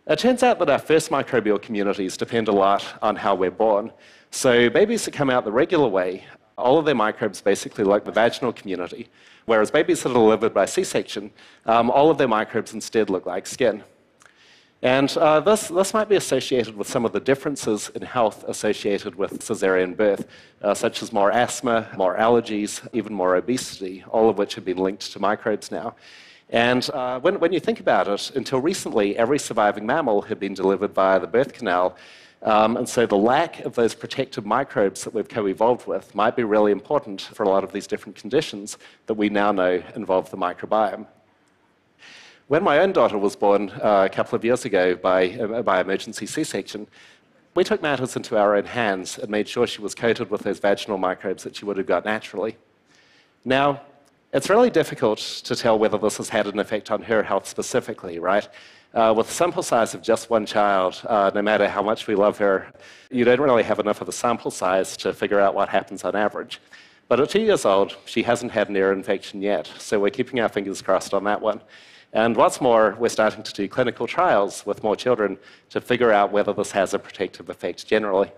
It turns out that our first microbial communities depend a lot on how we're born. So babies that come out the regular way, all of their microbes basically look like the vaginal community, whereas babies that are delivered by C-section, all of their microbes instead look like skin. And this might be associated with some of the differences in health associated with caesarean birth, such as more asthma, more allergies, even more obesity, all of which have been linked to microbes now. And when you think about it, until recently, every surviving mammal had been delivered via the birth canal. And so the lack of those protective microbes that we've co-evolved with might be really important for a lot of these different conditions that we now know involve the microbiome. When my own daughter was born a couple of years ago by emergency C-section, we took matters into our own hands and made sure she was coated with those vaginal microbes that she would have got naturally. Now, it's really difficult to tell whether this has had an effect on her health specifically, right? With a sample size of just one child, no matter how much we love her, you don't really have enough of a sample size to figure out what happens on average. But at 2 years old, she hasn't had an ear infection yet, so we're keeping our fingers crossed on that one. And what's more, we're starting to do clinical trials with more children to figure out whether this has a protective effect generally.